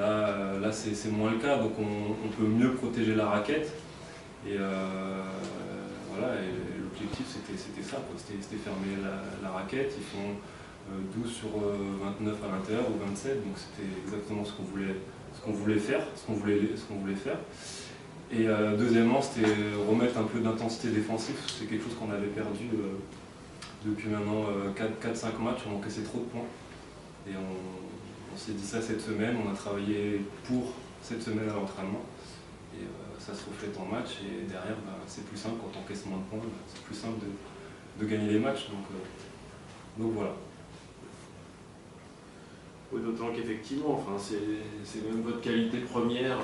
Là c'est moins le cas, donc on peut mieux protéger la raquette. Et voilà, et l'objectif c'était ça, c'était fermer la raquette. Ils font 12 sur 29 à l'intérieur ou 27, donc c'était exactement ce qu'on voulait faire. Et deuxièmement, c'était remettre un peu d'intensité défensive. C'est quelque chose qu'on avait perdu depuis maintenant 4-5 matchs. On encaissait trop de points. Et on s'est dit ça cette semaine. On a travaillé pour cette semaine à l'entraînement. Et ça se reflète en match. Et derrière, c'est plus simple quand on encaisse moins de points. C'est plus simple de gagner les matchs. Donc voilà. Oui, d'autant qu'effectivement, c'est même votre qualité première,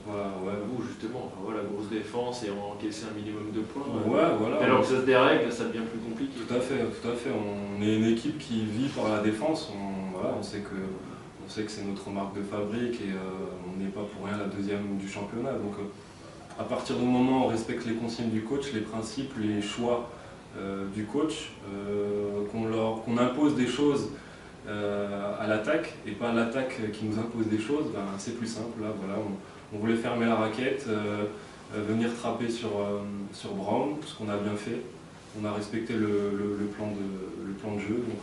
vous justement, la grosse défense et encaisser un minimum de points. Voilà. Alors que ça se dérègle, ça devient plus compliqué. Tout à fait. On est une équipe qui vit par la défense. On sait que c'est notre marque de fabrique et on n'est pas pour rien la deuxième du championnat. Donc à partir du moment où on respecte les consignes du coach, les principes, les choix du coach, qu'on impose des choses à l'attaque et pas l'attaque qui nous impose des choses, c'est plus simple. Là, voilà, on voulait fermer la raquette, venir trapper sur Brown, ce qu'on a bien fait. On a respecté le plan de jeu, donc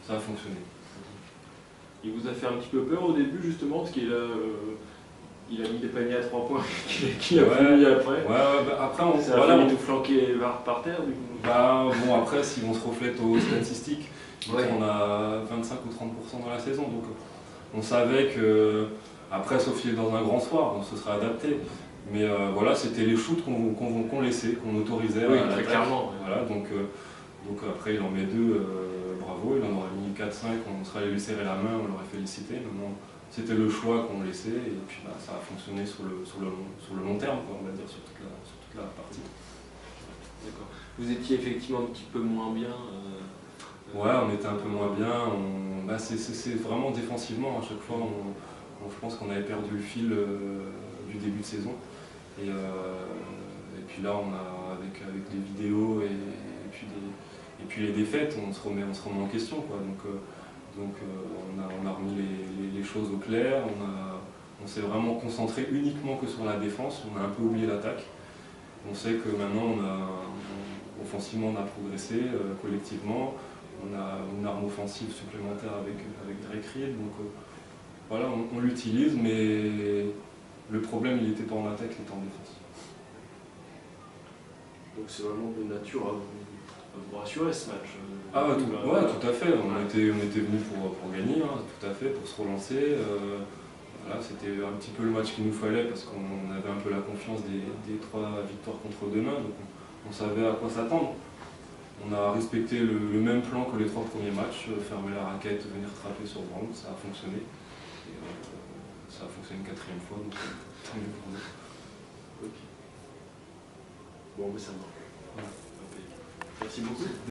ça a fonctionné. Il vous a fait un petit peu peur au début justement parce qu'il a mis des paniers à 3 points qu'il a fini après. Après on tout flanqué par terre du coup. Après si on se reflète aux statistiques, on a 25 ou 30% dans la saison, donc on savait que, après sauf qu'il est dans un grand soir, on se serait adapté. Mais voilà, c'était les shoots qu'on laissait, qu'on autorisait. Oui, très clairement. Voilà, donc après il en met 2, bravo, il en aurait mis 4-5, on serait allé lui serrer la main, on l'aurait félicité. Maintenant, c'était le choix qu'on laissait et puis ça a fonctionné sur le long terme, on va dire, sur toute la partie. D'accord. Vous étiez effectivement un petit peu moins bien. On était un peu moins bien. C'est vraiment défensivement, à chaque fois, je pense qu'on avait perdu le fil du début de saison. Et puis là, avec les vidéos et puis les défaites, on se remet en question, quoi. Donc on a remis les choses au clair. On s'est vraiment concentré uniquement que sur la défense. On a un peu oublié l'attaque. On sait que maintenant, offensivement, on a progressé collectivement. On a une arme offensive supplémentaire avec Drake Reed, donc voilà, on l'utilise, mais le problème il n'était pas en attaque, il était en défense. Donc c'est vraiment de nature à vous rassurer ce match. Tout à fait, on était venus pour gagner, tout à fait, pour se relancer. Voilà, c'était un petit peu le match qu'il nous fallait parce qu'on avait un peu la confiance des 3 victoires contre 2 mains, donc on savait à quoi s'attendre. On a respecté le même plan que les 3 premiers matchs, fermer la raquette, venir trapper sur Brown, ça a fonctionné. Et ça a fonctionné une 4e fois, donc tant mieux pour nous. Ok. Bon, mais ça marche. Voilà. Merci beaucoup.